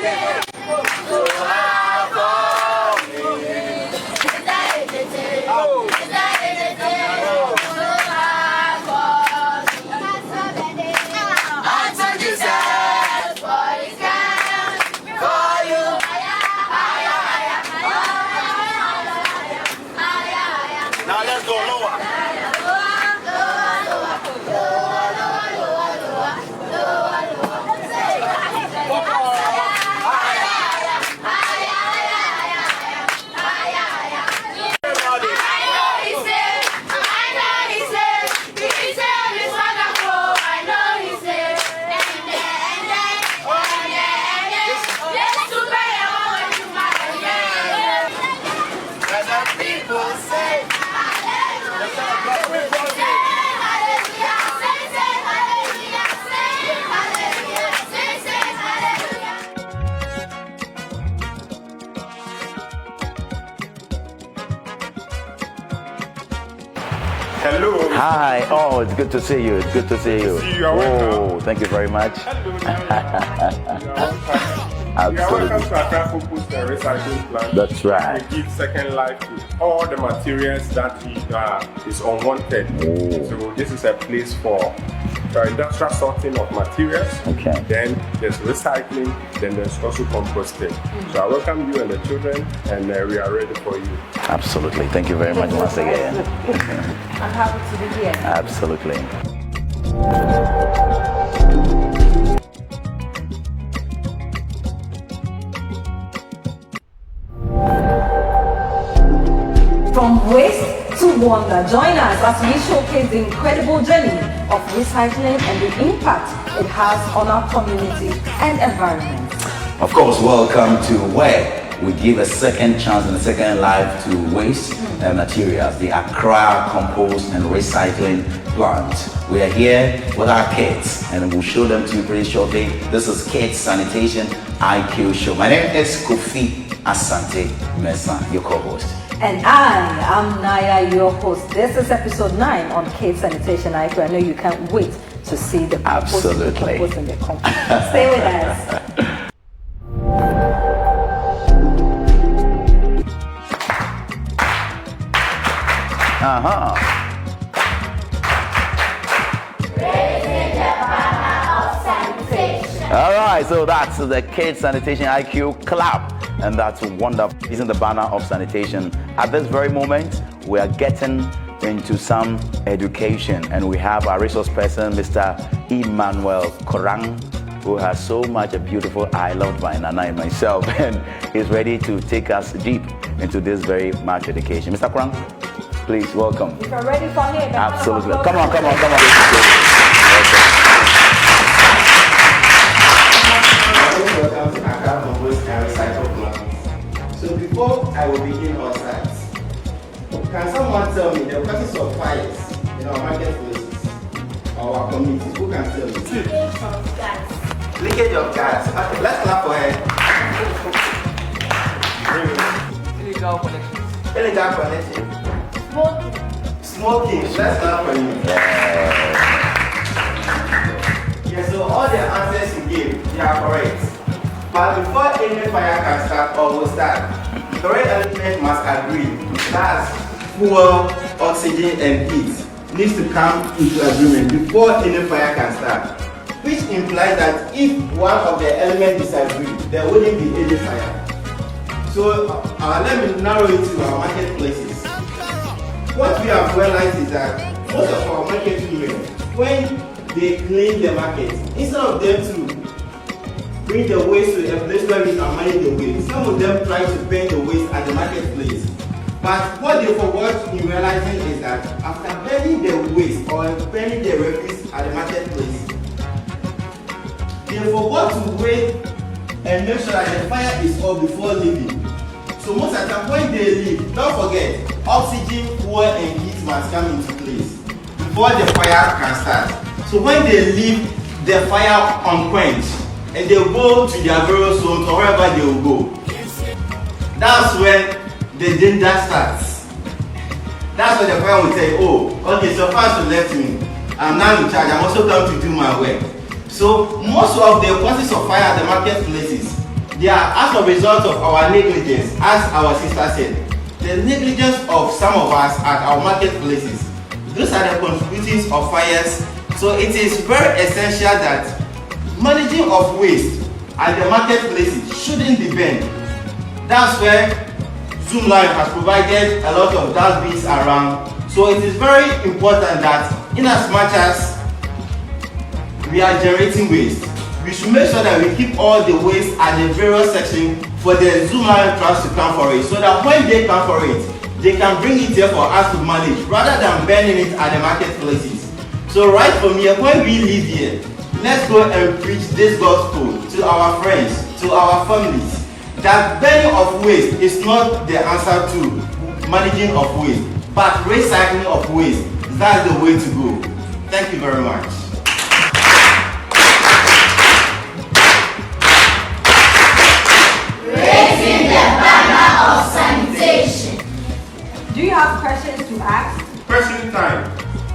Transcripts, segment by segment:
Now let's go lower. Hello. Hi. Oh, it's good to see you. It's good to see you. You are welcome. Oh, thank you very much. Hello. You are welcome to Accra Compost and Recycling Plant. That's right. We give second life to all the materials that is unwanted. Oh. So this is a place for industrial sorting of materials. Okay. Then there's recycling. Then there's also composting. So I welcome you and the children, and we are ready for you. Absolutely. Thank you very much once again. I'm happy to be here. Absolutely. From waste to wonder, join us as we showcase the incredible journey of recycling and the impact it has on our community and environment. Of course, welcome to where we give a second chance and a second life to waste materials, the Accra Compost and Recycling Plant. We are here with our kids and we'll show them to you pretty shortly. This is Kids Sanitation IQ Show. My name is Kofi Asante Mensah, your co-host. And I am Naya, your host. This is episode 9 on Kids Sanitation IQ. I know you can't wait to see the compost and the compost and the compost. Stay with us. All right, so that's the Kids Sanitation IQ Club, and that's wonderful. Using the banner of sanitation. At this very moment, we are getting into some education, and we have our resource person, Mr. Emmanuel Korang, who has so much a beautiful eye, loved by Nana and myself, and he's ready to take us deep into this very much education. Mr. Korang, please welcome. If you're ready for me, Absolutely. Come on. Welcome to Accra Compost and Recycle Plant. So before I will begin on that, can someone tell me the causes of fires in our marketplaces or our communities? Who can tell me? Leakage of gas. Leakage of gas. Okay, let's clap for her. Illegal connections. Illegal connection. Smoking. Smoking. Let's clap for you. Yeah, so all the answers you gave, they are correct. But before any fire can start or will start, the right element must agree. That's fuel, oxygen, and heat needs to come into agreement before any fire can start. Which implies that if one of the elements disagree, there wouldn't be any fire. So let me narrow it to our marketplaces. What we have realized is that most of our market women, when they clean the market, instead of them to bring the waste to a place where we can manage the waste, some of them try to burn the waste at the marketplace. But what they forgot in realizing is that after burning the waste or burning the refuse at the marketplace, they forgot to wait and make sure that the fire is off before leaving. So most of the time when they leave, don't forget, oxygen, fuel and heat must come into place before the fire can start. So when they leave the fire unquenched and they go to their various homes or wherever they will go, that's when the danger starts. That's when the fire will say, oh, okay, so first you left me, I'm now in charge, I'm also come to do my work. So most of the causes of fire at the marketplaces, as a result of our negligence, as our sister said, the negligence of some of us at our marketplaces, those are the contributors of fires. So it is very essential that managing of waste at the marketplaces shouldn't be banned. That's where Zoom Live has provided a lot of dustbins around. So it is very important that in as much as we are generating waste, we should make sure that we keep all the waste at the various sections for the Zoom Live trucks to come for it, so that when they come for it, they can bring it here for us to manage rather than burning it at the marketplaces. So right from here, when we leave here, let's go and preach this gospel to our friends, to our families, that burning of waste is not the answer to managing of waste, but recycling of waste. That's the way to go. Thank you very much. Raising the banner of sanitation. Do you have questions to ask? Question time.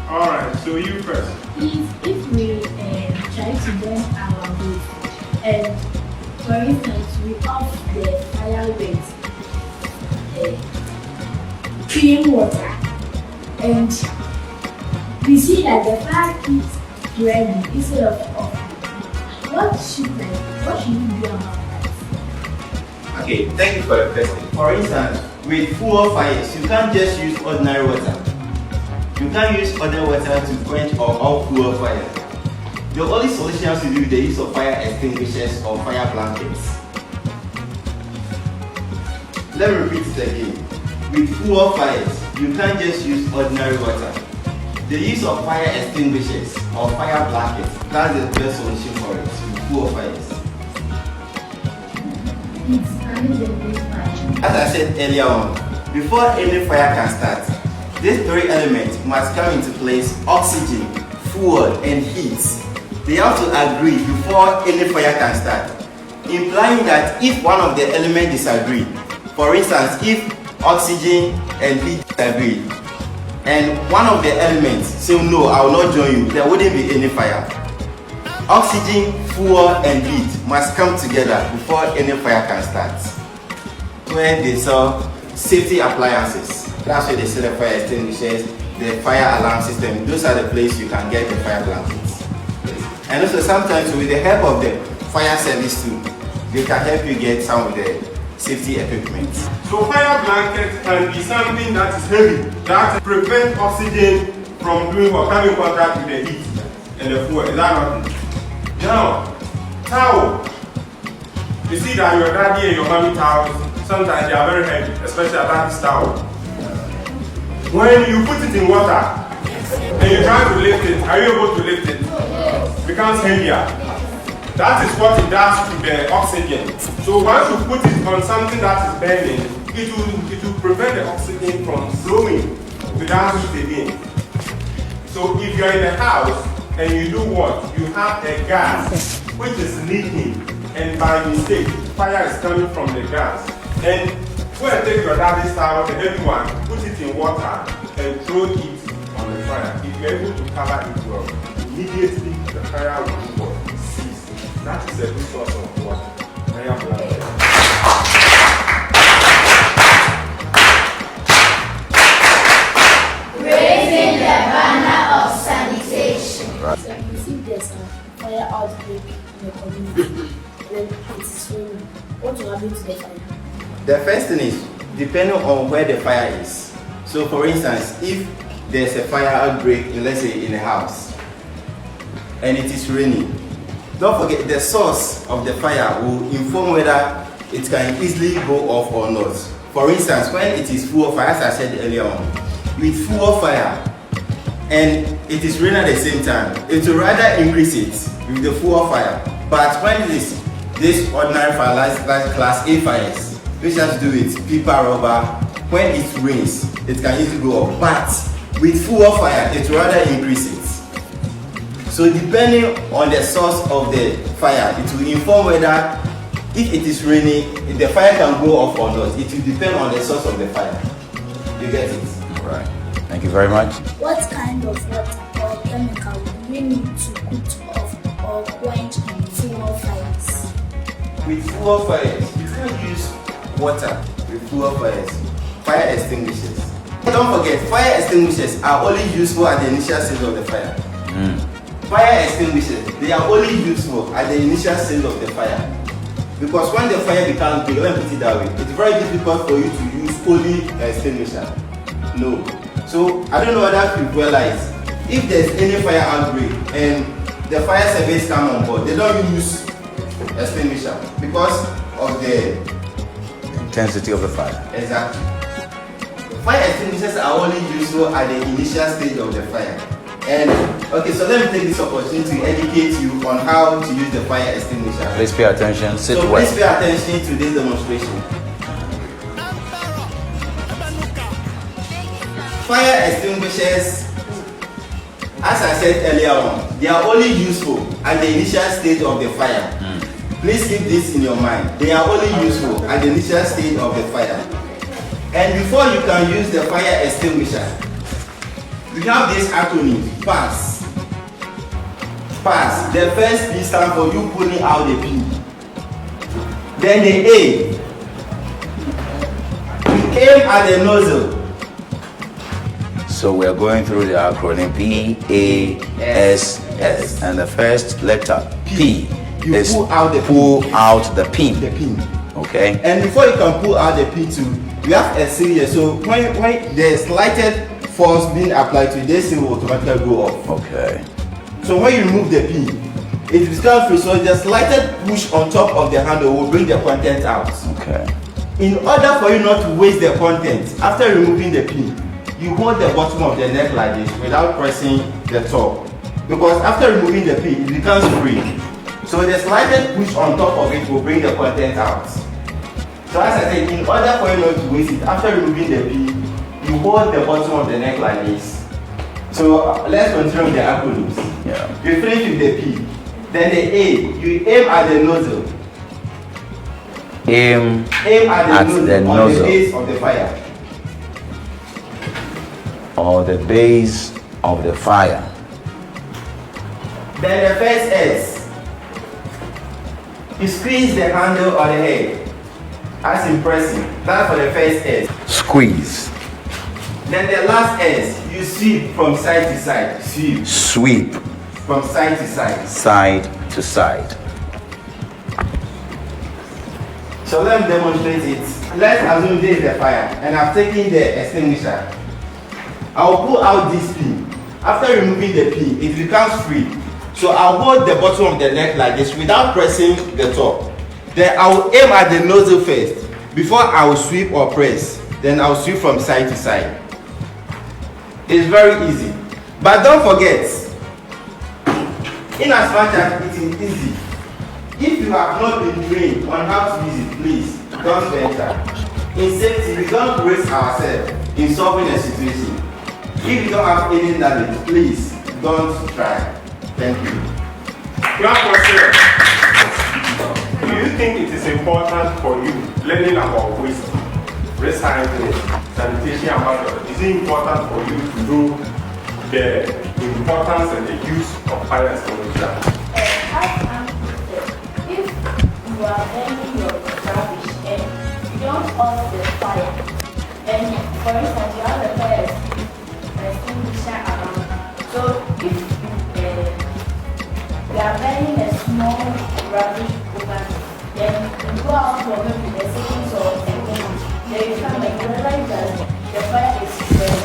All right, so you first. If we try to burn our waste, and for instance, we off the fire with clean water, and we see that the fire keeps spreading instead of off, what should we do about that? Okay, thank you for the question. For instance, with fuel fires, you can't just use ordinary water. You can't use ordinary water to quench or off fuel fire. The only solution has to do with the use of fire extinguishers or fire blankets. Let me repeat it again. With fuel fires, you can't just use ordinary water. The use of fire extinguishers or fire blankets, that's the best solution for it with fuel fires. As I said earlier on, before any fire can start, these three elements must come into place: oxygen, fuel, and heat. They have to agree before any fire can start, implying that if one of the elements disagree, for instance, if oxygen and heat disagree, and one of the elements say no, I will not join you, there wouldn't be any fire. Oxygen, fuel, and heat must come together before any fire can start. When they sell safety appliances, that's where they sell the fire extinguishers, the fire alarm system. Those are the places you can get the fire blankets. And also sometimes with the help of the fire service too, they can help you get some of the safety equipment. So fire blanket can be something that is heavy, that prevents oxygen from doing or coming in contact with the heat and the fuel. Is that not? Now, towel. You see that your daddy and your mommy towels, sometimes they are very heavy, especially a daddy's towel. When you put it in water and you try to lift it, are you able to lift it? It becomes heavier. That is what it does to the oxygen. So once you put it on something that is burning, it will prevent the oxygen from flowing without heat again. So if you are in a house and you do what? You have a gas which is leaking, and by mistake, fire is coming from the gas. And go and take your daddy's towel, the heavy one, put it in water and throw it on the fire. If you're able to cover it well, immediately the fire will cease. That is a good source of water. Fire blanket. Raising the banner of sanitation. Right. So you see there's a fire outbreak in the community, and it is raining. What will happen to the fire? The first thing is, depending on where the fire is. So for instance, if there's a fire outbreak in, let's say, in a house, and it is raining, don't forget the source of the fire will inform whether it can easily go off or not. For instance, when it is full fire, as I said earlier on, with full fire and it is raining at the same time, it will rather increase it with the full fire. But when it is this ordinary fire, like class A fires, which has to do with paper, rubber, when it rains, it can easily go up. But with full fire, it will rather increase it. So depending on the source of the fire, it will inform whether if it is raining, if the fire can go off or not. It will depend on the source of the fire. You get it? Right. Thank you very much. What kind of water or chemical do we need to put off or quench fuel fires? with fuel fires, you can't use water with fuel fires. Fire extinguishers. Don't forget, fire extinguishers are only useful at the initial stage of the fire. Fire extinguishers, they are only useful at the initial stage of the fire. Because when the fire becomes big, let me put it that way, it's very difficult for you to use only extinguisher. No. So I don't know whether you realize, if there's any fire outbreak and the fire service come on board, they don't use extinguisher because of the intensity of the fire. Exactly. Fire extinguishers are only useful at the initial stage of the fire. And okay, so let me take this opportunity to educate you on how to use the fire extinguisher. Please pay attention. Sit so well. Please pay attention to this demonstration. Fire extinguishers, as I said earlier on, they are only useful at the initial stage of the fire. Please keep this in your mind. They are only useful at the initial stage of the fire. And before you can use the fire extinguisher, we have this acronym, PASS. PASS. The first P stands for you pulling out the P. Then the A. You aim at the nozzle. So we are going through the acronym PASS, and the first letter P You is pull out the pin. The pin. Okay. And before you can pull out the pin too, we have a series. So when there's slighted force being applied to it, this thing will automatically go off. Okay. So when you remove the pin, it becomes free. So the slighted push on top of the handle will bring the content out. Okay. In order for you not to waste the content, after removing the pin, you hold the bottom of the neck like this without pressing the top. Because after removing the pin, it becomes free. So the slighted push on top of it will bring the content out. So as I said, in order for you not to waste it, after removing the pin, you hold the bottom of the neck like this. So let's continue the acronyms. Yeah. You finish with the P. Then the A, you aim at the nozzle. Aim at the nozzle, on the base of the fire. Or the base of the fire. Then the first S. You squeeze the handle on the head. That's impressive. That's for the first S. Squeeze. Then the last S, you sweep from side to side. Sweep. From side to side. Side to side. So let me demonstrate it. Let's assume this is the fire and I've taken the extinguisher. I'll pull out this pin. After removing the pin, it becomes free. So I'll hold the bottom of the neck like this without pressing the top. Then I will aim at the nozzle first before I will sweep or press. Then I will sweep from side to side. It's very easy. But don't forget, in as much as it is easy, if you have not been trained on how to use it, please don't venture. In safety, we don't waste ourselves in solving a situation. If you don't have any knowledge, please don't try. Thank you. Clap for yourself. Do you think it is important for you learning about waste, recycling, sanitation, and water? Is it important for you to know the importance and the use of fire extinguisher? If you are burning your rubbish and you don't off the fire, and for instance you have a fire extinguisher around, so if you are burning a small rubbish over, then you go out for maybe the seconds or seconds, then you come and realize that the fire is spread.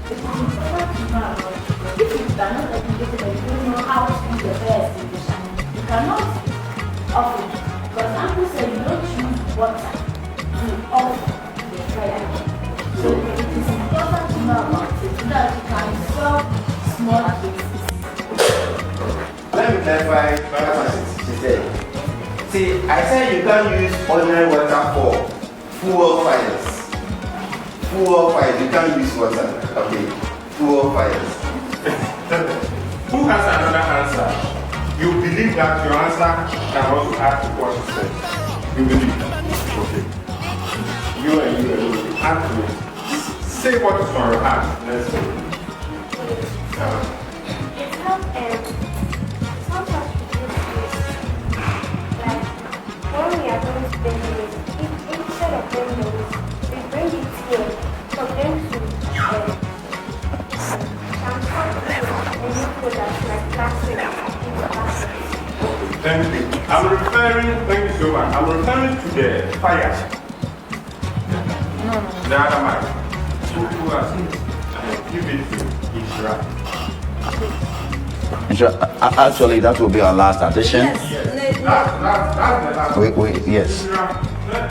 It is important to know about it. If you cannot educate and you don't know how to use the fire extinguisher, you cannot off it. Because Uncle said you don't use water to off the fire. So it is important to know about it so that you can solve small cases. Let me clarify what she said. See, I said you can't use ordinary water for fuel fires. Fuel fires, you can't use water. Okay, fuel fires. Who has another answer? You believe that your answer can also add to what you said. You believe? Okay. You and you add to it. Say what is on your heart. Let's go. It's not sometimes we use this. Like when we we are going to bend the waist, instead of bending the waist, we bring it here for them to transfer and you put that like plastic in the basket. Thank you. Thank you so much. I'm referring to the fire. No. The other man. Who has give it to Ishra. Actually, that will be our last addition. Yes. That's the last. Yes.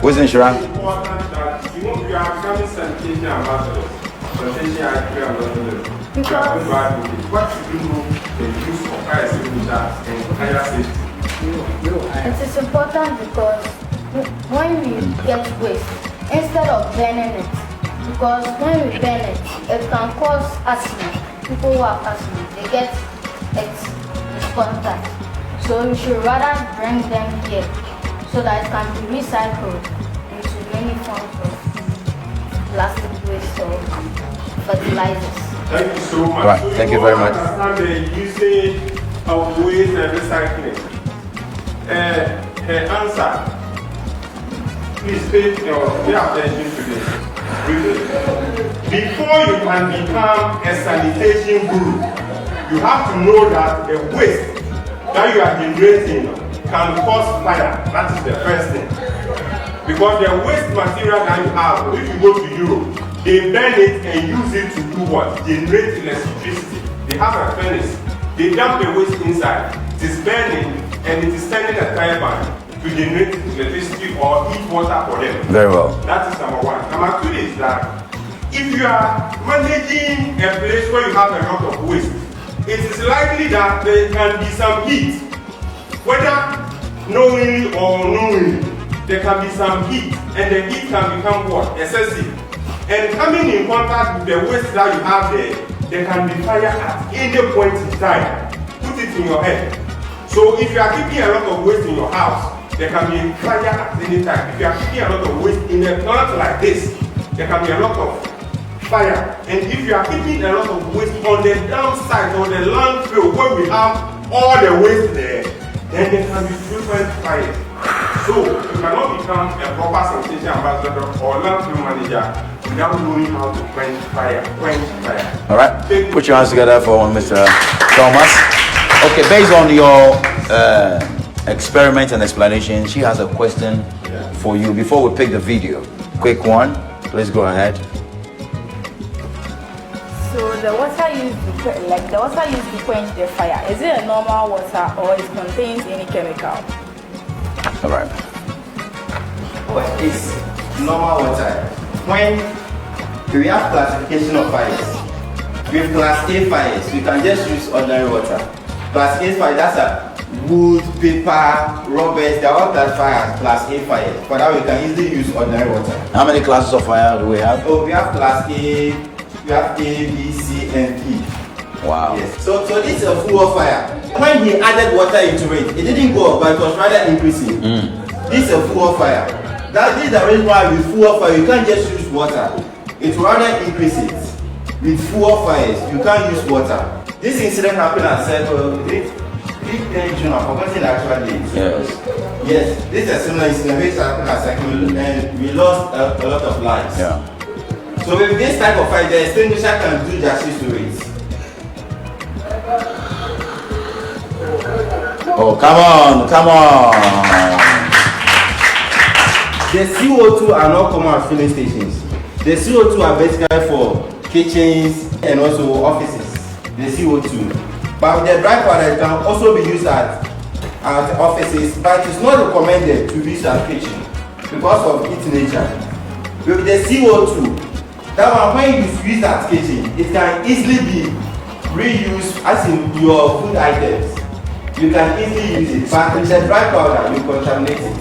Who's Ishra? Important that you know you are becoming sanitation ambassadors. Sanitation ambassadors. Because what should you do the use of fire extinguisher and fire safety? It is important because when we get waste, instead of burning it, because when we burn it, it can cause asthma. People who have asthma, they get it in contact. So we should rather bring them here so that it can be recycled into many forms of plastic waste or fertilizers. Thank you so much. Right, thank you very much. Understand the usage of waste and recycling. Her answer. Please pay attention to this. Before you can become a sanitation guru, you have to know that the waste that you are generating can cause fire. That is the first thing. Because the waste material that you have, if you go to Europe, they burn it and use it to do what? Generate electricity. They have a furnace. They dump the waste inside. It is burning and it is sending a turbine to generate electricity or heat water for them. Very well. That is number one. Number two is that if you are managing a place where you have a lot of waste, it is likely that there can be some heat. Whether knowingly or unknowingly, there can be some heat, and the heat can become what? Excessive. And coming in contact with the waste that you have there can be fire at any point in time. Put it in your head. So if you are keeping a lot of waste in your house, there can be fire at any time. If you are keeping a lot of waste in a plant like this, there can be a lot of fire. And if you are keeping a lot of waste on the downside, on the landfill where we have all the waste there, then there can be frequent fire. So you cannot become a proper sanitation ambassador or landfill manager without knowing how to quench fire. All right. Put your hands together for Mr. Thomas. Okay, based on your experiment and explanation, she has a question for you before we pick the video. Quick one. Please go ahead. So the water used to quench the fire, is it a normal water or it contains any chemical? All right. Well, it's normal water. When we have classification of fires, with class A fires, you can just use ordinary water. Class A fire, that's a wood, paper, rubber, they are all classified as class A fire. For that we can easily use ordinary water. How many classes of fire do we have? Oh, we have class A, we have A, B, C, and E. Wow. Yes. So this is a fuel fire. When he added water into it, it didn't go up, but it was rather increasing. This is a fuel fire. This is the reason why with fuel fire you can't just use water. It will rather increase it. With fuel fires, you can't use water. This incident happened at June, I've forgotten the actual date. Yes, this is a similar incident which happened at Ksiq, and we lost a lot of lives. Yeah. So with this type of fire, the extinguisher can do justice to it. Oh, come on. The CO2 are not common at filling stations. The CO2 are basically for kitchens and also offices. The CO2. But the dry powder can also be used at offices, but it's not recommended to be used at kitchen because of its nature. With the CO2, that one when you use at kitchen, it can easily be reused as in your food items. You can easily use it, but with the dry powder, you contaminate it.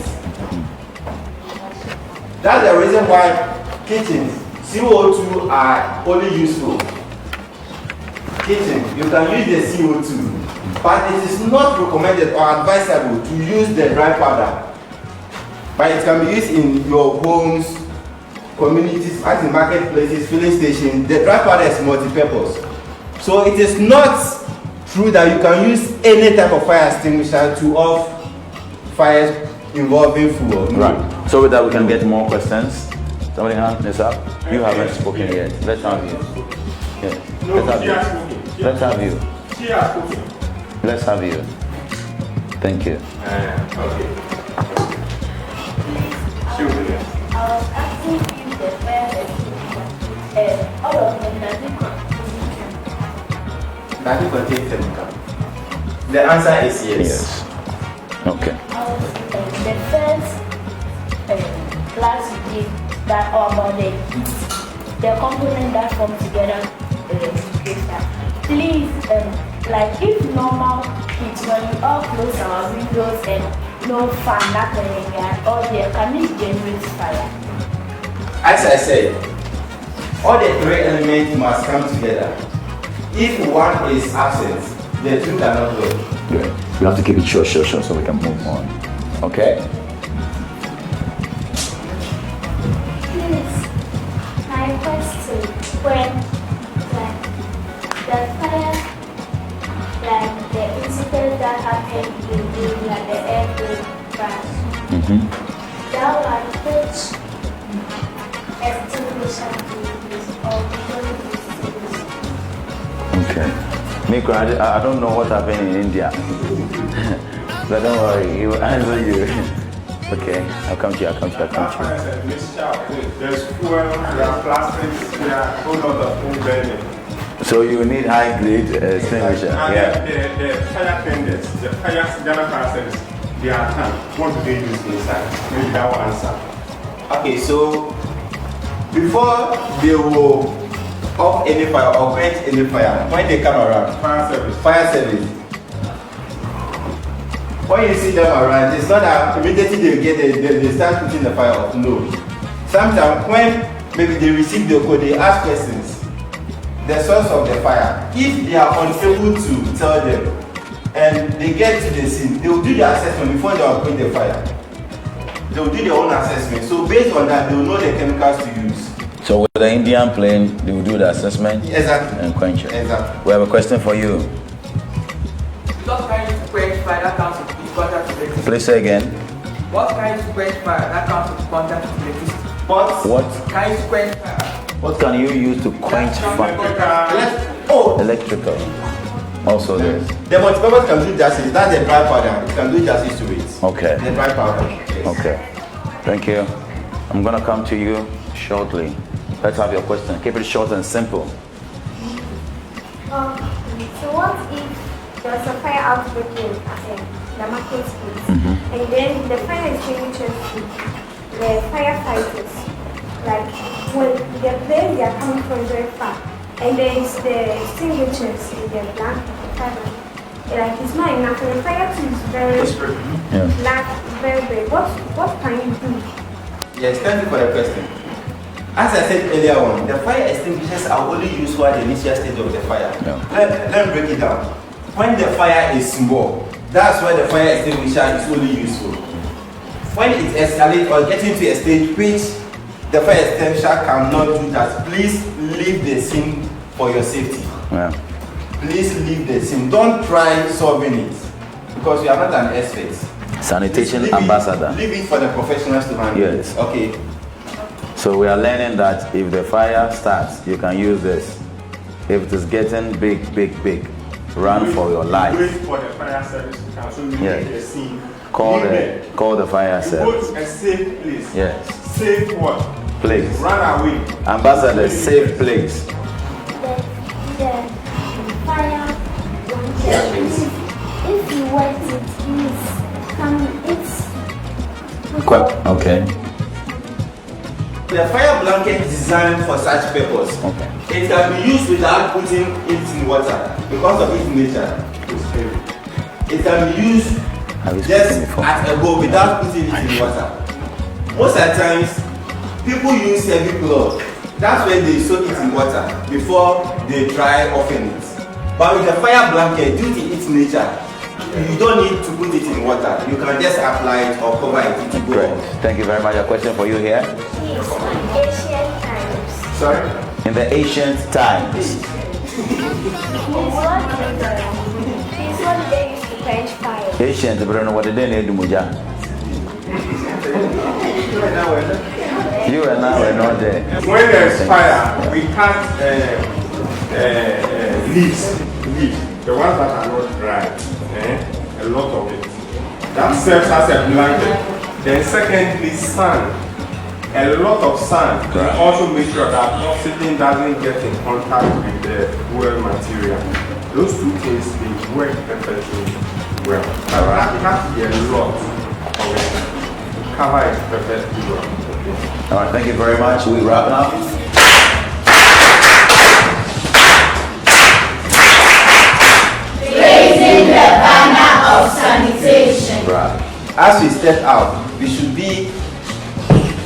That's the reason why kitchens, CO2 are only useful. Kitchen, you can use the CO2, but it is not recommended or advisable to use the dry powder. But it can be used in your homes, communities, as in marketplaces, filling stations. The dry powder is multi-purpose. So it is not true that you can use any type of fire extinguisher to off fires involving fuel. Right. So with that, we can get more questions. Somebody hand this up. You haven't spoken yet. Let's have you. Yeah. No, Let's she has have spoken. you. Let's have you. She has spoken. Let's have you. Thank you. Okay. I was asking if the fire extinguisher, all of them, does it contain Does it contain chemical? The answer is yes. Yes. Okay. the first class you did that about the component that come together together. Please, like if normal heat when we all close our windows and no fan that all there, can it generate fire? As I said, all the three elements must come together. If one is absent, the two cannot work. Good. We have to keep it short, so we can move on. Okay? Please, my question, when the fire, like the incident that happened in India, the airplane crash, that one which extinguisher to use or don't use? Okay. Miko, I don't know what happened in India. But don't worry, he will answer you. Okay, I'll come to you. There's fuel, there are plastics, there are a whole lot of food burning. So you need high grade extinguisher. And Yeah. the fire tenders, the fire service, they are tank. What do they use inside? Maybe that will answer. Okay, so before they will off any fire or quench any fire, when they come around, fire service. When you see them around, it's not that immediately they get they start putting the fire off. No. Sometimes when maybe they receive the code, they ask questions. The source of the fire. If they are unable to tell them and they get to the scene, they will do the assessment before they will quench the fire. They will do their own assessment. So based on that, they will know the chemicals to use. So with the Indian plane, they will do the assessment Exactly. and quench it. Exactly. We have a question for you. What kind of quench fire that comes with contact with electricity? Please say again. What kind of quench fire that comes with contact with electricity? What Kind of quench fire. What can you use to quench fire? Electrical. Also this. The multipurpose can do justice. That's the dry powder. It can do justice to it. Okay. The dry powder. Yes. Okay. Thank you. I'm gonna come to you shortly. Let's have your question. Keep it short and simple. So what if there's a fire outbreak in the marketplace, and then the fire extinguishers, the firefighters, like when the place they are coming from very far, and there is the extinguishers in the black cabin, like it's not enough. And the fire too is very black, very big. What can you do? Yes, thank you for the question. As I said earlier on, the fire extinguishers are only used for the initial stage of the fire. Let me break it down. When the fire is small, that's why the fire extinguisher is only useful. When it escalates or gets into a stage which the fire extinguisher cannot do that, please leave the scene for your safety. Yeah. Please leave the scene. Don't try solving it because you are not an expert. Sanitation Leave ambassador. Leave it for the professionals to handle. Yes. Okay. So we are learning that if the fire starts, you can use this. If it is getting big, run for your life. Wait for the fire service to come. So you Yes. get the scene. Call the fire You service. go to a safe place. Yes. Safe what? Place. Run away. Ambassador, safe place. The fire blanket, if you wet it, Okay. The fire blanket is designed for such purpose. Okay. It can be used without putting it in water because of its nature. It can be used just at a go without putting it in water. Most of the times, people use heavy cloth. That's when they soak it in water before they dry often it. But with the fire blanket, due to its nature, you don't need to put it in water. You can just apply it or cover it to go. Great. Thank you very much. A question for you here. ancient times. Sorry? In the ancient times, Please, what they used to quench fire? ancient, but I don't know what they did. You and I were not there. When there's fire, we cut leaves, the ones that are not dry, a lot of it. That serves as a blanket. Then secondly, sun. A lot of sun will also make sure that oxygen doesn't get in contact with the fuel material. Those two things, they work perfectly well. That has to be a lot of it. Cover it perfectly well. Okay. All right, thank you very much. We wrap up. Raising the banner of sanitation. Right. As we step out, we should be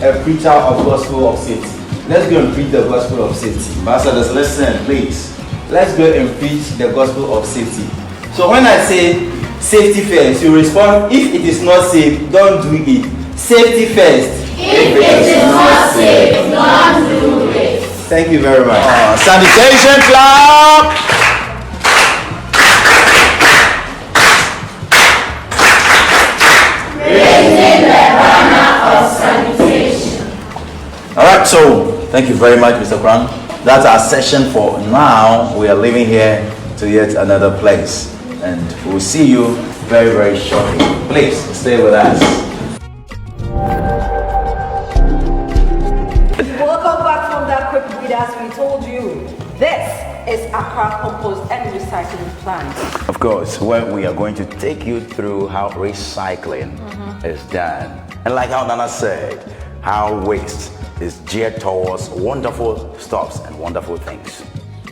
a preacher of gospel of safety. Let's go and preach the gospel of safety. Ambassadors, listen, please. Let's go and preach the gospel of safety. So when I say safety first, you respond, if it is not safe, don't do it. Safety first. If it is not safe, don't do it. Thank you very much. Sanitation club. Raising the banner of sanitation. All right, so thank you very much, Mr. Kran. That's our session for now. We are leaving here to yet another place, and we'll see you very, very shortly. Please stay with us. Welcome back from that quick read. As we told you, this is Accra Compost and Recycling Plant. Of course, where we are going to take you through how recycling is done. And like how Nana said, how waste is geared towards wonderful stuffs and wonderful things.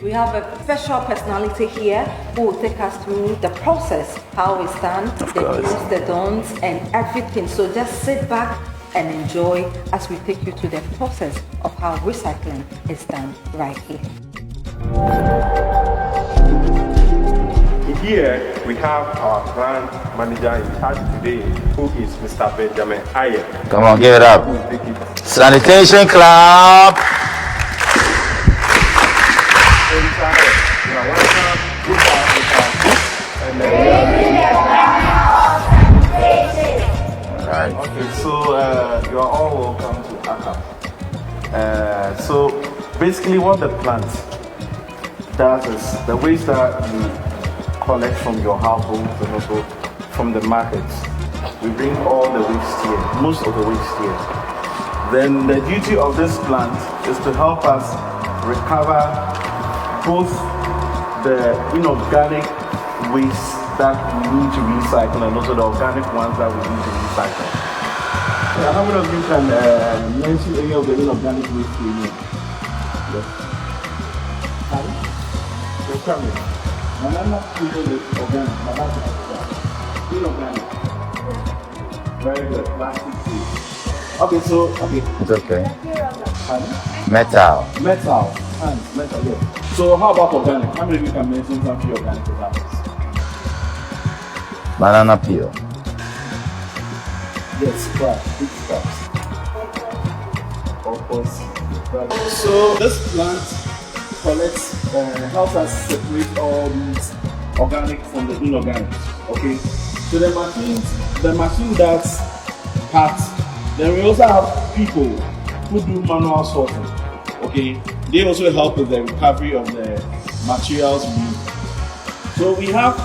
We have a special personality here who will take us through the process, how it's done, the do's, the don'ts, and everything. So just sit back and enjoy as we take you to the process of how recycling is done right here. Here we have our brand manager in charge today, who is Mr. Benjamin Ayer. Come on, give it up. Who will take it. Sanitation club. Right. Okay, so you are all welcome to ACAP. So basically what the plant does is the waste that you collect from your households and also from the markets, we bring all the waste here, most of the waste here. Then the duty of this plant is to help us recover both the inorganic waste that we need to recycle and also the organic ones that we need to recycle. How many of you can mention any of the inorganic waste we need? Yes. You're coming. Banana peel is organic. Banana is inorganic. Very good. Plastic free. Okay, so It's okay. Pardon? Metal. Metal. Metal, yes. So how about organic? How many of you can mention some few organic examples? Banana peel. Yes, scraps, big scraps. Of course. So this plant collects, helps us separate all these organic from the inorganic. Okay. So the machine does parts. Then we also have people who do manual sorting. Okay. They also help with the recovery of the materials we use. So we have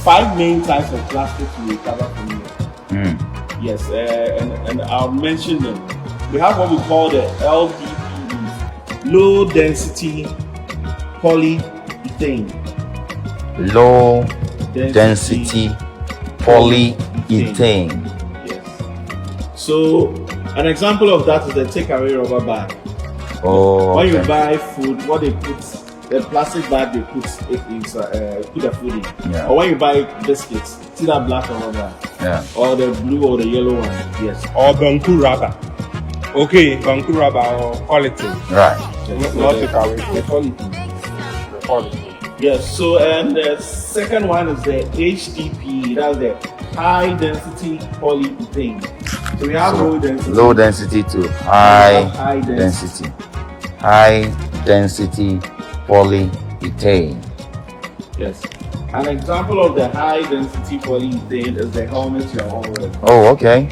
5 main types of plastics we recover from here. Yes, and I'll mention them. We have what we call the LDPE, low density polyethylene. Low density polyethylene. Yes. So an example of that is the takeaway rubber bag. Oh. When you buy food, what they put, the plastic bag they put put the food in. Yeah. Or when you buy biscuits, see that black rubber bag. Yeah. Or the blue or the yellow one. Yes. Or banku rubber. Okay, banku rubber or quality. Right. Not takeaway. The quality. Yes. So and the second one is the HDPE. That's the high density polyethylene. So we have low density. Low density to high density. High density polyethylene. Yes. An example of the high density polyethylene is the helmet you are all wearing. Oh, okay.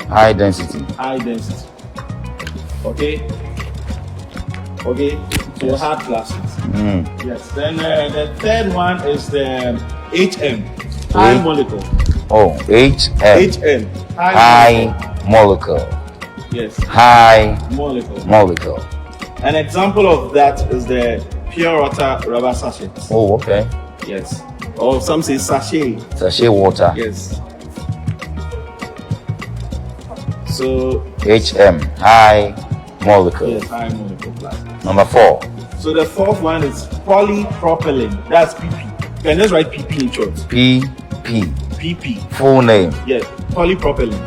High density. High density. Okay. Okay. So hard plastics. Yes. Then the third one is the HM. High molecule. Oh, HM. HM. High molecule. Yes. High Molecule. molecule. An example of that is the pure water rubber sachets. Oh, okay. Yes. Or some say sachet. Sachet water. Yes. So HM. High molecule. yes, high molecule plastic. Number 4. So the fourth one is polypropylene. That's PP. You can just write PP in short. PP. PP. Full name. Yes. Polypropylene.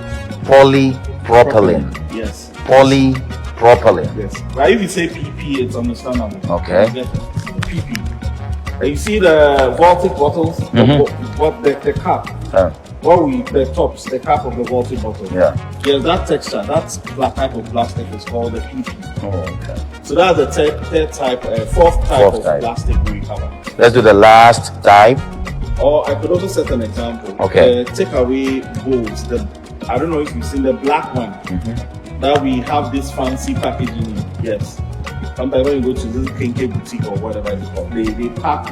Polypropylene. Yes. Polypropylene. Yes. But if you say PP, it's understandable. Okay. Yes. PP. And you see the Baltic bottles? What the cap? The tops, the cap of the Baltic bottle. Yeah. Yes, that texture, that type of plastic is called the PP. Oh, okay. So that's the fourth type of plastic we cover. Let's do the last type. Or I could also set an example. Okay. The takeaway bowls. I don't know if you've seen the black one. That we have this fancy packaging in. Yes. Sometimes when you go to this Ksiq boutique or whatever it's called, they pack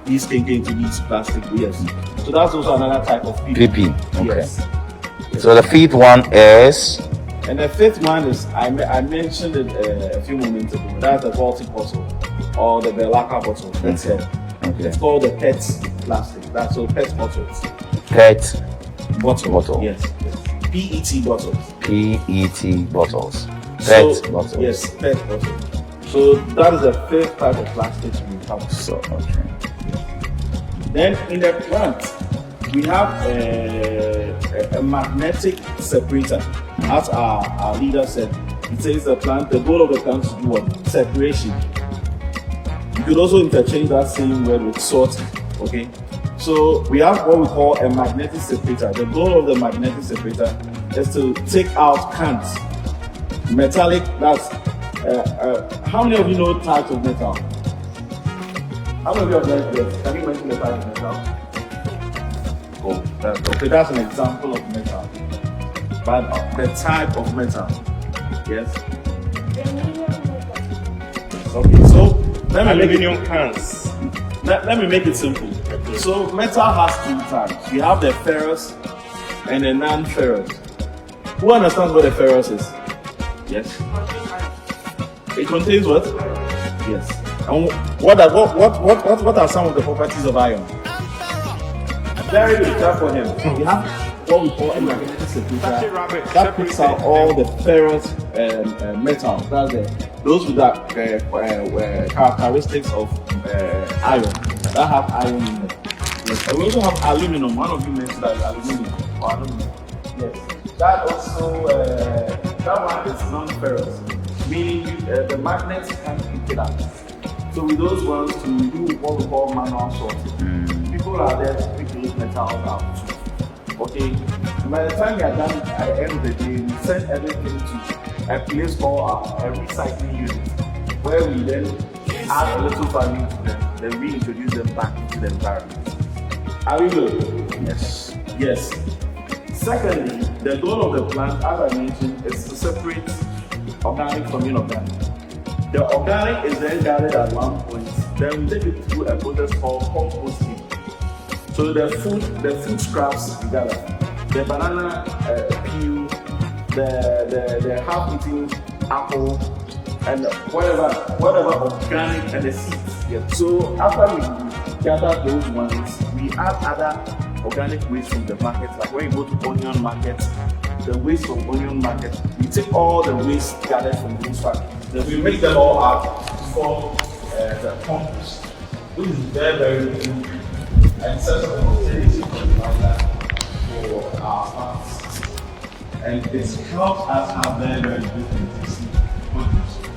these Ksiq into these plastic. Yes. So that's also another type of PP. Okay. Yes. So the fifth one is. And the fifth one is, I mentioned it a few moments ago. That's the Baltic bottle or the Belaka bottle. That's it. Okay. It's called the PET plastic. That's so PET bottles. PET bottle. Yes. PET bottles. PET bottles. PET bottles. Yes, PET bottles. So that is the fifth type of plastic we have. So okay. Then in the plant, we have a magnetic separator. As our leader said, it says the goal of the plant is to do what? Separation. You could also interchange that same word with sorting. Okay. So we have what we call a magnetic separator. The goal of the magnetic separator is to take out cans. Metallic, that's how many of you know types of metal? How many of you have learned this? Can you mention the type of metal? Oh, that's an example of metal. But the type of metal, yes? Okay, so Aluminium cans. Let me make it simple. So metal has two types. You have the ferrous and the non-ferrous. Who understands what a ferrous is? Yes. It contains what? Yes. And what are some of the properties of iron? Very good. That's for him. You have what we call a magnetic separator that picks out all the ferrous metals. That's those with that characteristics of iron that have iron in them. Yes. And we also have aluminum. One of you mentioned that aluminum or aluminum. Yes. That also that one is non-ferrous, meaning the magnets can pick it up. So with those ones to do what we call manual sorting. People are there to pick those metals out too. Okay. And by the time we are done at the end of the day, we send everything to a place called a recycling unit, where we then add a little value to them, then reintroduce them back into the environment. Are we good? Yes. Yes. Secondly, the goal of the plant, as I mentioned, is to separate organic from inorganic. The organic is then gathered at one point, then we take it through a process called composting. So the food scraps we gather, the banana peel, the half-eaten apple, and whatever organic and the seeds. Yeah. So after we gather those ones, we add other organic waste from the market. Like when you go to onion market, the waste from onion market, we take all the waste gathered from those factories. Then we make them all up to form the compost, which is very, very good and sets up a fertility fertilizer for our plants. And it helps us have very, very good produce.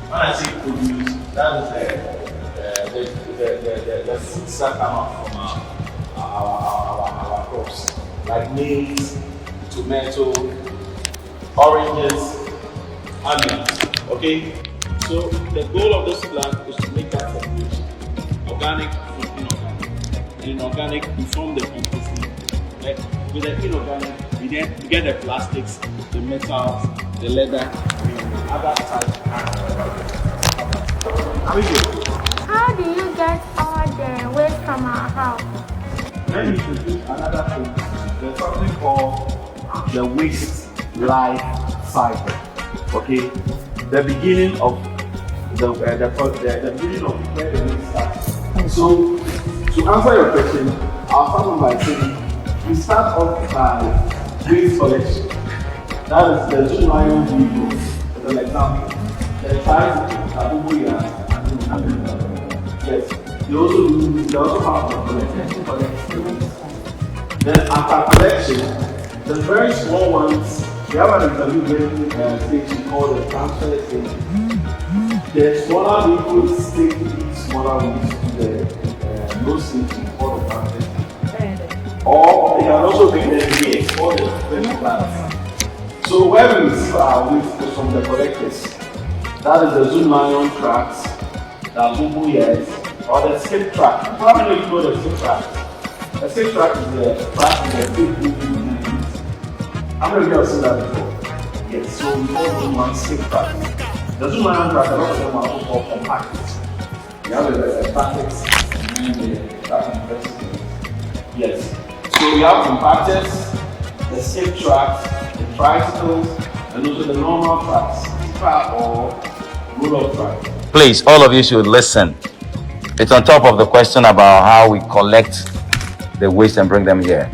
When I say produce, that is the fruits that come out from our crops, like maize, tomato, oranges, onions. Okay? So the goal of this plant is to make that separation, organic from inorganic. organic, we form the compost heap. Right? With the inorganic, we get the plastics, the metals, the leather, and other types. How do you get all the waste from our house? Then you introduce another thing. There's something called the waste life cycle. Okay, the beginning of the beginning of where the waste starts. So to answer your question, I'll start off by saying we start off by waste collection. That is the two lion vehicles. As an example, the tricycle, yes, they also have the collection. Then after collection, the very small ones, we have an intermediate station called the transfer station. The smaller vehicles take these smaller ones to the low station called the transfer station. Or they can also bring them here for the special plants. So where we receive our waste is from the collectors. That is the Zoom Lion tracks, the Bubu Yes, or the Ksiq track. How many of you know the Ksiq track? The Ksiq track is the track in the big movie. How many of you have seen that before? Yes, so we call Zoom Lion Ksiq track. The Zoom Lion track, a lot of them are also called compactors. You have the plastics and the yes. So we have compactors, the Ksiq tracks, the tricycles, and also the normal tracks, or roll-up tracks. Please, all of you should listen. It's on top of the question about how we collect the waste and bring them here.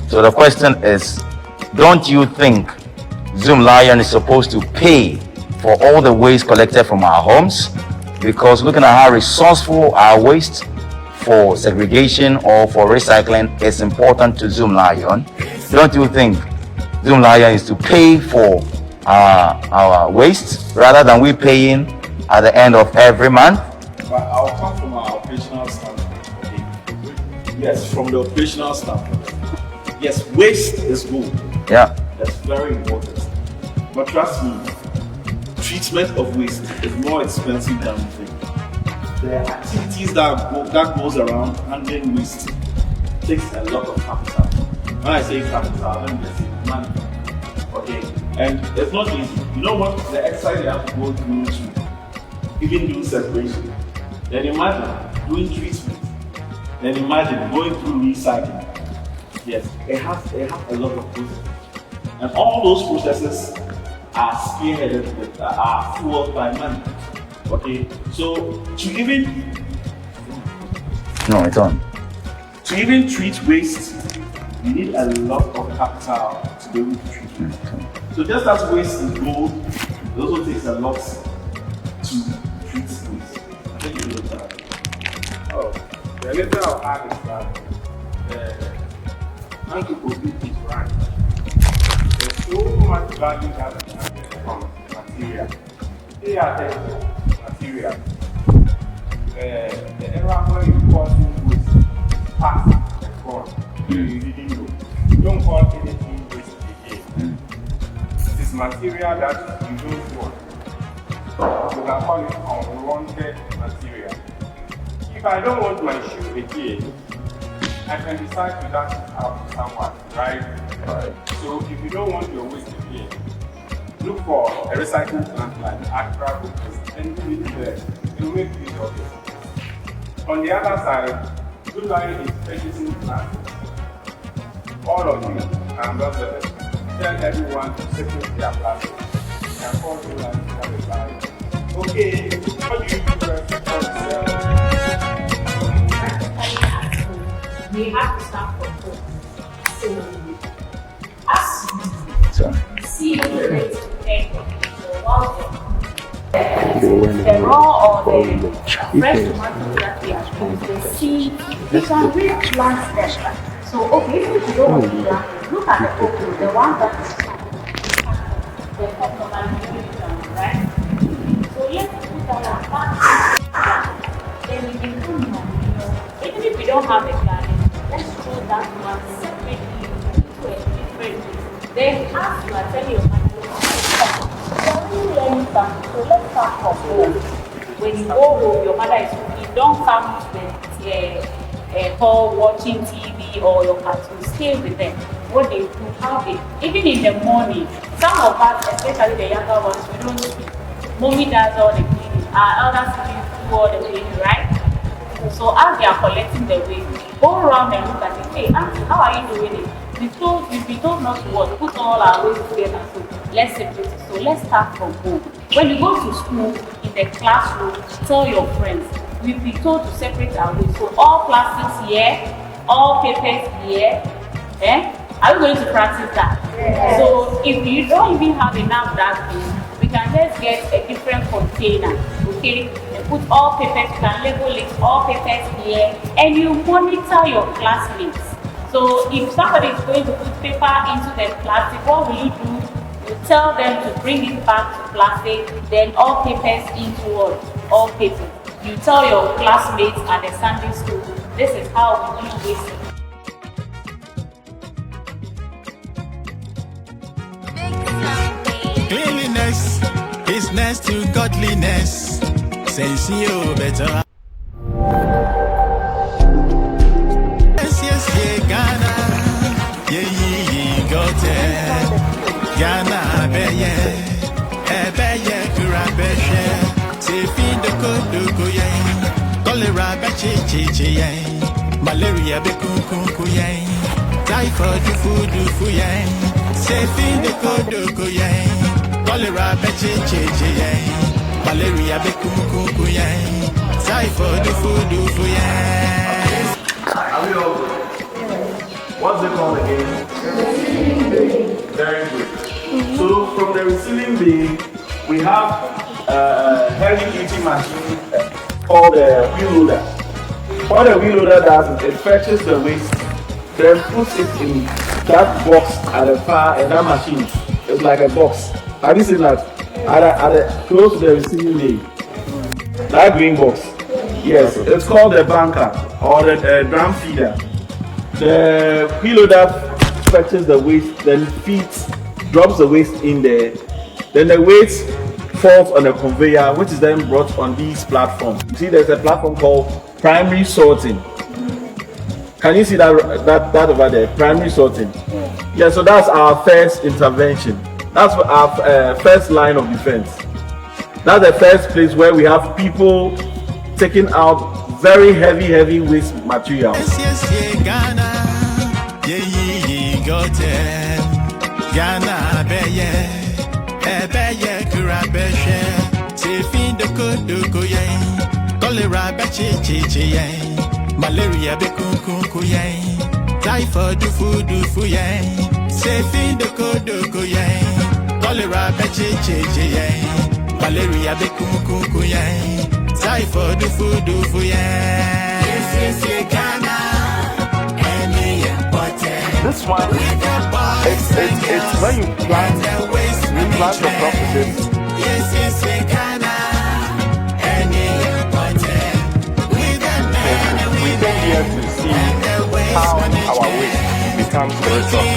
So the question is, don't you think Zoom Lion is supposed to pay for all the waste collected from our homes? Because looking at how resourceful our waste for segregation or for recycling is important to Zoom Lion, don't you think Zoom Lion is to pay for our waste rather than we paying at the end of every month? But I'll come from our operational standpoint. Okay. Yes, from the operational standpoint. Yes, waste is good. Yeah. That's very important. But trust me, treatment of waste is more expensive than we think. The activities that goes around handling waste takes a lot of capital. When I say capital, let me just say money. Okay, and it's not easy. You know what? The exercise you have to go through to even do separation. Then imagine doing treatment. Then imagine going through recycling. Yes, it has a lot of processes. And all those processes are spearheaded with are fueled by money. Okay, so to even it's on. To even treat waste, you need a lot of capital to be able to treat it. So just as waste is gold, it also takes a lot to treat waste. I think you know that. Oh, the little I'll add is that Uncle Kobe is right. There's so much value that we have from material. They are the material. The era where you call things waste past and gone. You didn't know. You don't call anything waste again. It is material that you don't want. You can call it unwanted material. If I don't want my shoe again, I can decide to dash it out to someone, right? So if you don't want your waste again, look for a recycling plant like Accra and leave it there. It will make use of it. On the other side, Zoom Lion is purchasing plastics. All of you, I'm not going to tell everyone to separate their plastic. And call Zoom Lion to have a plan. Okay, what do you do first? We have to start from home. So, as you see the rate of the raw or the fresh tomatoes that we are using, the seed, you can really plant them. So, okay, if you don't want to plant, look at the okra, the one that is the right? So, let's put that back. Then we can come on, even if we don't have a garden, let's throw that one separately to a different place. Then after you are telling your mother, learn something. So let's start from home. When you go home, your mother is cooking. Don't come with hall watching TV or your cartoons. Stay with them. What they do, how they, even in the morning, some of us, especially the younger ones, we don't sleep. Mommy does all the cleaning, our elder siblings do all the cleaning, right? So as they are collecting the waste, go around and look at it. Hey, auntie, how are you doing it? We've been told not to what? Put all our waste together. So let's separate it. So let's start from home. When you go to school, in the classroom, tell your friends, we've been told to separate our waste. So all plastics here, all papers here. Are we going to practice that? Yes. So if you don't even have enough dustbin, we can just get a different container, okay? And put all papers, you can label it, all papers here, and you monitor your classmates. So if somebody is going to put paper into the plastic, what will you do? You tell them to bring it back to plastic, then all papers into what? All papers. You tell your classmates at the Sunday school, this is how we do waste. Cleanliness is next to godliness. Says you better. Yes, yeah, Ghana. Yeah, got it. Ghana, beye, kurabeshe. Say, feed the koduko, yeah. Cholera, bechi, yeah. Malaria, beku, yeah. Typhoid, food, yeah. Say, feed the koduko, yeah. Cholera, bechi, yeah. Malaria, beku, yeah. Typhoid, food, yeah. Are we all good? What's it called again? Receiving bay. Very good. So from the receiving bay, we have a heavy-duty machine called a wheel loader. What a wheel loader does is it fetches the waste, then puts it in that box at the far, and that machine is like a box. Have you seen that? Close to the receiving bay. That green box. Yes, it's called the banker or the drum feeder. The wheel loader fetches the waste, then drops the waste in there. Then the waste falls on a conveyor, which is then brought on these platforms. You see, there's a platform called primary sorting. Can you see that over there? Primary sorting. Yeah, so that's our first intervention. That's our first line of defense. That's the first place where we have people taking out very heavy waste material. Yes, Ghana. Yeah, got it. Ghana, beye, kurabeshe. Say, feed the koduko, yeah. Cholera, bechi, yeah. Malaria, beku, yeah. Typhoid, food, yeah. Say, feed the koduko, yeah. Cholera, bechi, yeah. Malaria, beku, yeah. Typhoid, food, yeah. Yes, Ghana. Any important. This one, it's when you plant the crop with this. Yes, Ghana. Any important. We came here to see how our waste becomes the result.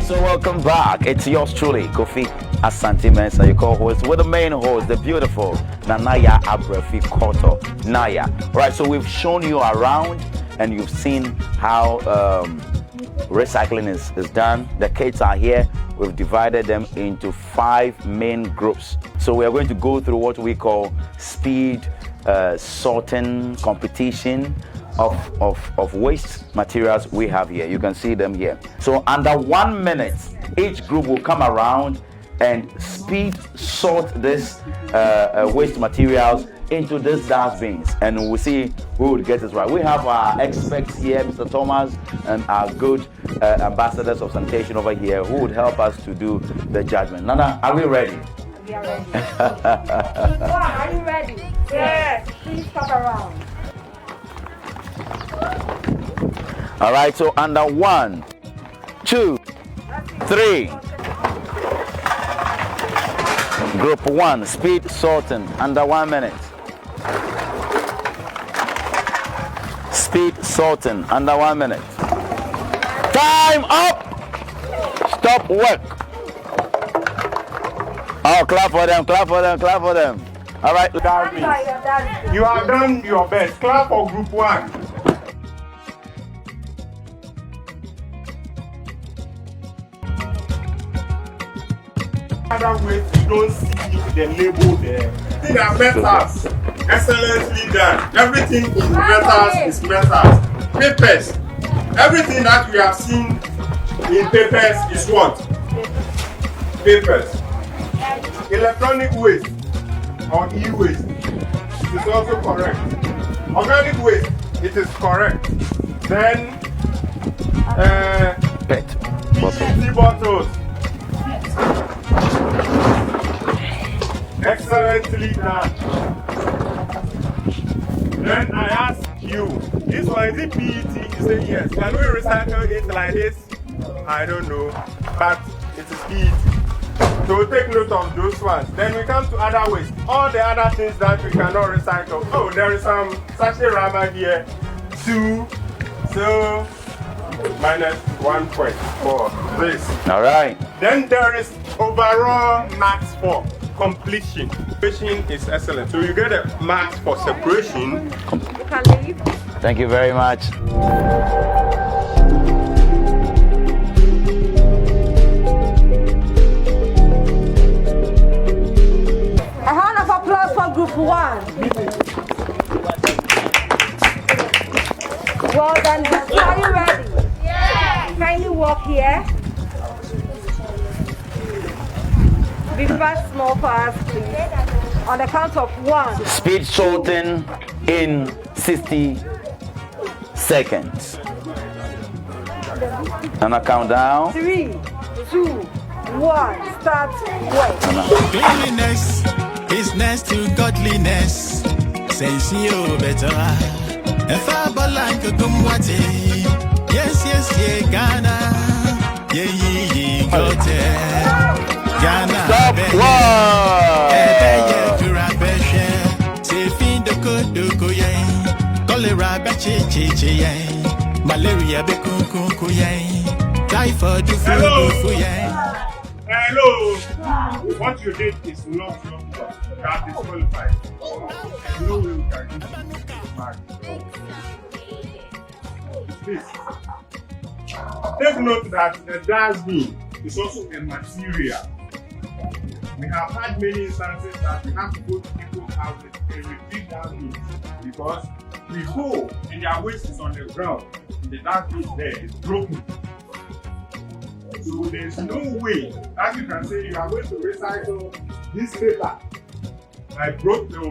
So welcome back. It's yours truly, Kofi Asante Mensah, your co-host, with the main host, the beautiful Nanaya Abrefi Koto Naya. Right, so we've shown you around and you've seen how recycling is done. The kids are here. We've divided them into 5 main groups. So we are going to go through what we call speed sorting competition of waste materials we have here. You can see them here. So under 1 minute, each group will come around and speed sort this waste materials into these dustbins, and we'll see who would get it right. We have our experts here, Mr. Thomas, and our good ambassadors of sanitation over here who would help us to do the judgment. Nana, are we ready? We are ready. Are you ready? Yes. Please come around. All right, so under 1, 2, 3. Group 1, speed sorting, under 1 minute. Speed sorting, under 1 minute. Time up! Stop work. Oh, clap for them, clap for them, clap for them. All right. You have done your best. Clap for group 1. Other ways you don't see the label there. Things are metals. Excellently done. Everything in metals is metals. Papers. Everything that we have seen in papers is what? Papers. Electronic waste or e-waste, it is also correct. Organic waste, it is correct. Then PET bottles. Excellently done. Then I ask you, this one is it PET? You say yes. Can we recycle it like this? I don't know, but it is PET. So take note of those ones. Then we come to other waste. All the other things that we cannot recycle. Oh, there is some sachet rubber here. 2. So minus 1 point for this. All right. Then there is overall max for completion. Completion is excellent. So you get a max for separation. You can leave. Thank you very much. A round of applause for group 1. Well done. Are you ready? Yeah. Kindly walk here. Be fast, small for us, please. On the count of 1. Speed sorting in 60 seconds. And I count down. 3, 2, 1. Start work. Cleanliness is next to godliness. Says you better. If I like a gumwati, yes, yeah, Ghana. Yeah, got it. Ghana. Stop. Malaria be kuku yay. Typhoid do Hello. What you did is not that disqualified. No way we can give you back. Please. Take note that the dustbin is also a material. We have had many instances that we have to go to people's houses and retrieve dustbins because we go and their waste is on the ground. The dustbin is there, it's broken. So there's no way that you can say you are going to recycle this paper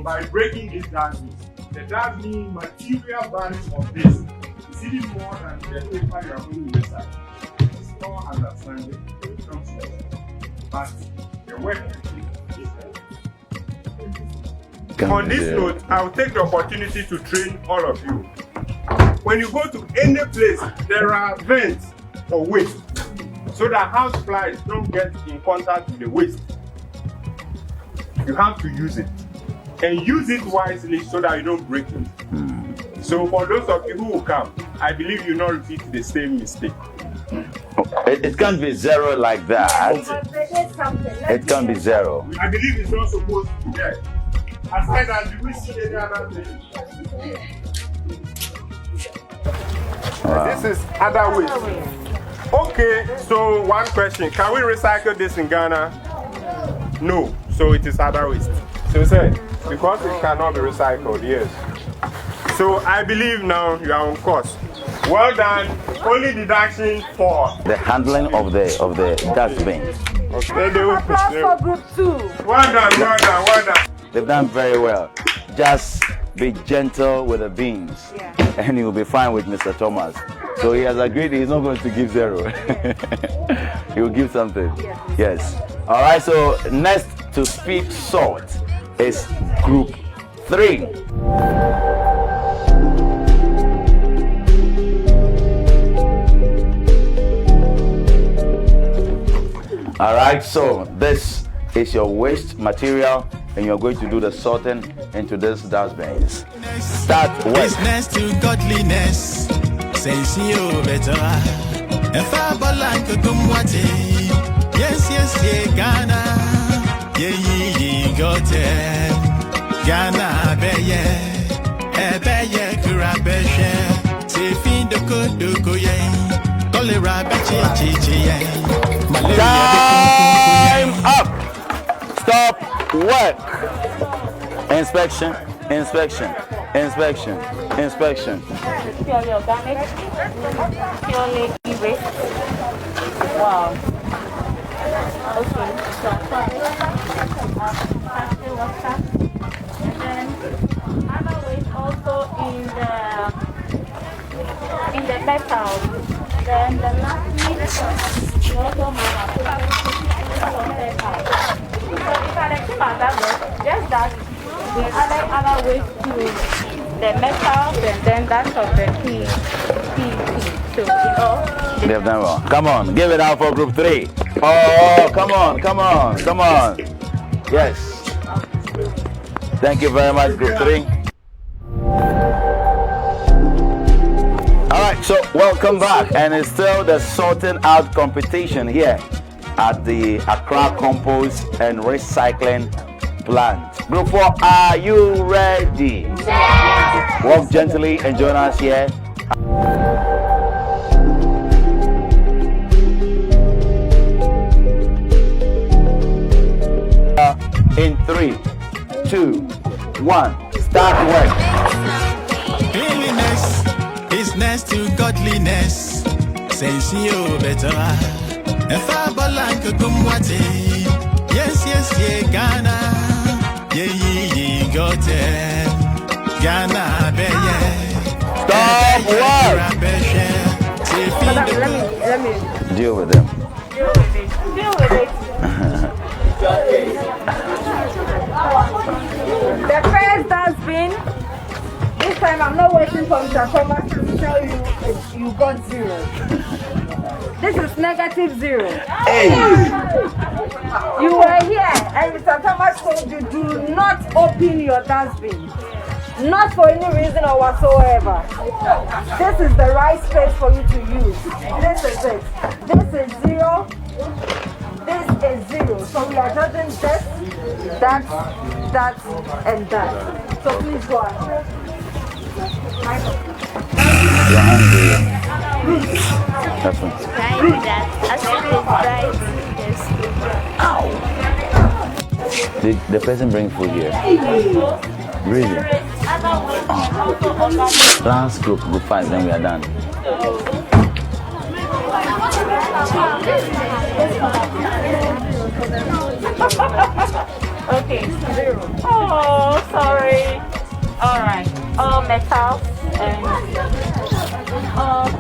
by breaking this dustbin. The dustbin material value of this is even more than the paper you are going to recycle. It's all understanding when it comes to it. But the work is there. On this note, I'll take the opportunity to train all of you. When you go to any place, there are vents for waste, so that house flies don't get in contact with the waste. You have to use it, and use it wisely so that you don't break it. So for those of you who will come, I believe you not repeat the same mistake. It can't be 0 like that. It can't be 0. I believe it's not supposed to be there. Aside that, do we see any other thing? Wow. This is other waste. Okay, so one question. Can we recycle this in Ghana? No. So it is other waste. So say, because it cannot be recycled, yes. So I believe now you are on course. Well done. Only deduction for the handling of the dustbin. Okay. For group 2. Well done. They've done very well. Just be gentle with the beans, and you'll be fine with Mr. Thomas. So he has agreed he's not going to give 0. He will give something. Yes. All right. So next to speed sort is group 3. All right, so this is your waste material, and you're going to do the sorting into this dustbins. Start work. Business to godliness, says you better. If I like a gumwati, yes, yeah, Ghana. Yeah, yeah, got it. Ghana, beye. Beye, kurabeshe. Say, fin the koduko, yeah. Cholera, beche, yeah. Time up. Stop work. Inspection, inspection, inspection, inspection. Purely organic, purely e-waste. Wow. Okay, so factory water. And then other waste also in the metal. Then the last meat, we also have a metal. So if I like to that, just that we added other ways to the metals and then that of the PET. So They have done well. Come on, give it out for group 3. Oh, come on, come on, come on. Yes. Thank you very much, group 3. All right, so welcome back, and it's still the sorting out competition here at the Accra Compost and Recycling Plant. Group 4, are you ready? Yes. Walk gently and join us here. In 3, 2, 1, start work. Cleanliness is next to godliness. Sense you better. If I balank a gumwate. Yes, yes, yeah, Ghana. Yeah, yeah, got it. Ghana, beye. Stop work. Let me Deal with them. deal with it. Deal with it. The first dustbin. This time I'm not waiting for Mr. Thomas to tell you you got 0. This is -0. Hey! You were here and Mr. Thomas told you do not open your dustbin. Not for any reason or whatsoever. This is the right space for you to use. This is it. This is 0. This is 0. So we are judging this, that, and that. So please go ahead. Your hands here. That's one. The person bring food here. Really? Last group 5, then we are done. Okay, 0. Oh, sorry. All right. All metals and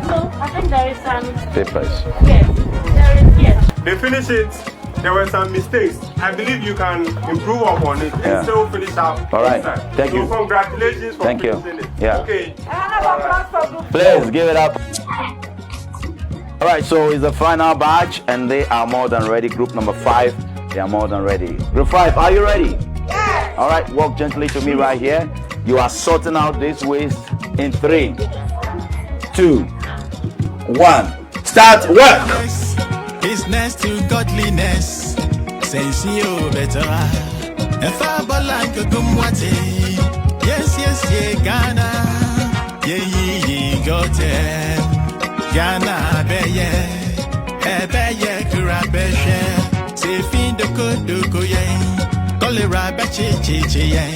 so I think there is some Papers. yes. There is yes. They finish it. There were some mistakes. I believe you can improve upon it and still finish out. All right. Thank you. So congratulations for Thank you. finishing it. Yeah. Okay. Please give it up. All right, so it's the final batch, and they are more than ready. Group number 5, they are more than ready. Group 5, are you ready? Yes. All right, walk gently to me right here. You are sorting out this waste in 3, 2, 1. Start work. Is next to godliness. Sense you better. If I balank a gumwate. Yes, yes, yeah, Ghana. Yeah, yeah, got it. Ghana, beye. Beye, kurabeshe. Say, fin the koduko, yeah. Cholera, beche, yeah.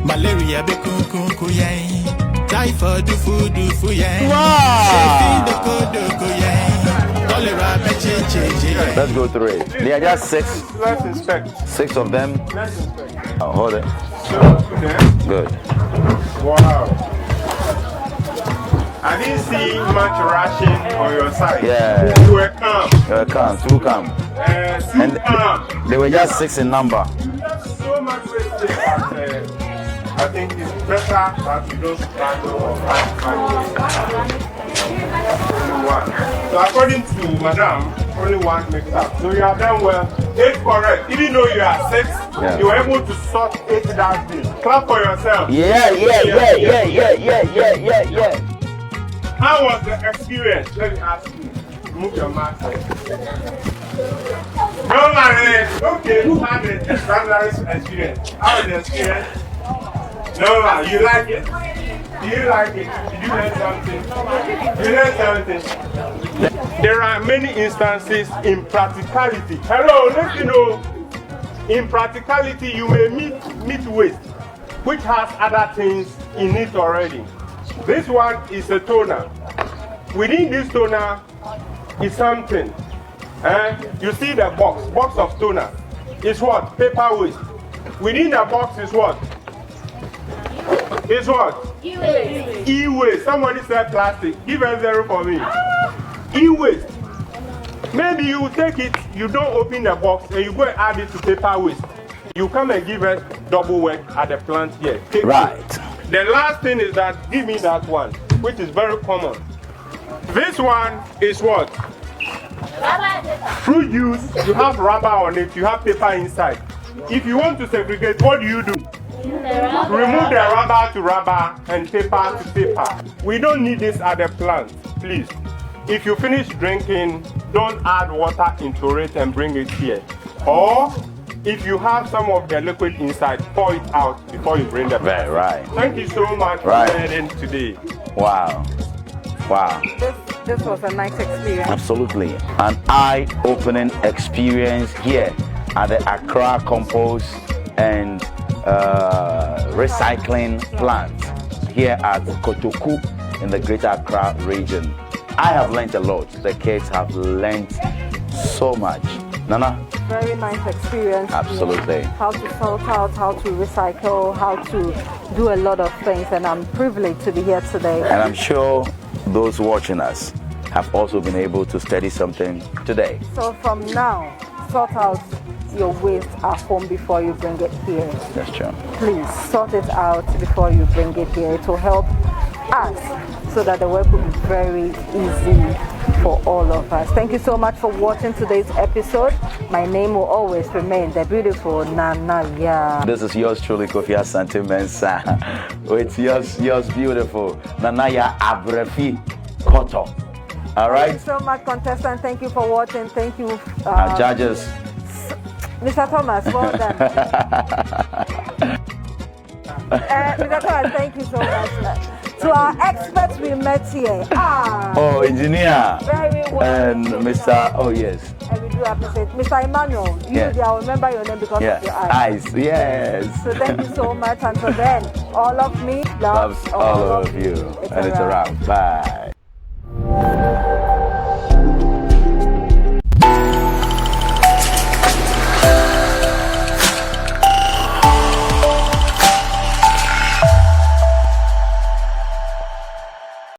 Malaria, bekunku, yeah. Typhoid, dufu, yeah. Say, fin the koduko, yeah. Let's go through it. They are just 6. Let's inspect. 6 of them. Let's inspect. Oh, hold it. Okay. Good. Wow. I didn't see much rushing on your side. Yeah. You were calm. Too calm. Too calm. They were just 6 in number. So much wasted, but I think it's better that you don't struggle or fight. So according to Madam, only 1 mixed up. So you have done well. 8 correct. Even though you are 6, you were able to sort 8 dustbins. Clap for yourself. Yeah. How was the experience? Let me ask you. Move your mask. No man, okay, who had the traveler's experience? How was the experience? No man, you like it? Do you like it? Did you learn something? You learned something? There are many instances in practicality. Hello, listen, in practicality you may meet waste, which has other things in it already. This one is a toner. Within this toner is something. You see the box of toner. Is what? Paper waste. Within the box is what? Is what? E-waste. E-waste. Somebody said plastic. Give a 0 for me. E-waste. Maybe you take it, you don't open the box, and you go and add it to paper waste. You come and give us double work at the plant here. Take right. It. The last thing is that, give me that one, which is very common. This one is what? Fruit juice, you have rubber on it, you have paper inside. If you want to segregate, what do? Remove the rubber to rubber and paper to paper. We don't need this at the plant, please. If you finish drinking, don't add water into it and bring it here. Or, if you have some of the liquid inside, pour it out before you bring the plant. Right. Thank you so much for learning today. Wow. Wow. This was a nice experience. Absolutely. An eye-opening experience here at the Accra Compost and Recycling Plant here at Kotoku in the Greater Accra region. I have learned a lot. The kids have learned so much. Nana? Very nice experience. Absolutely. How to sort out, how to recycle, how to do a lot of things, and I'm privileged to be here today. And I'm sure those watching us have also been able to study something today. So from now, sort out your waste at home before you bring it here. That's true. Please sort it out before you bring it here. It will help us so that the work will be very easy for all of us. Thank you so much for watching today's episode. My name will always remain the beautiful Nanaya. This is yours truly, Kofi Asante Mensah. It's yours beautiful Nanaya Abrefi Koto. All right. Thank you so much, contestant. Thank you for watching. Thank you, our judges. Mr. Thomas, well done. Mr. Thomas, thank you so much. To our experts we met here. Oh, engineer. Very well. And Mr. Oh, yes. And we do appreciate Mr. Emmanuel. I'll remember your name because of your eyes. Yes. So thank you so much. Until then, all of me loves all of you. And it's a wrap. Bye.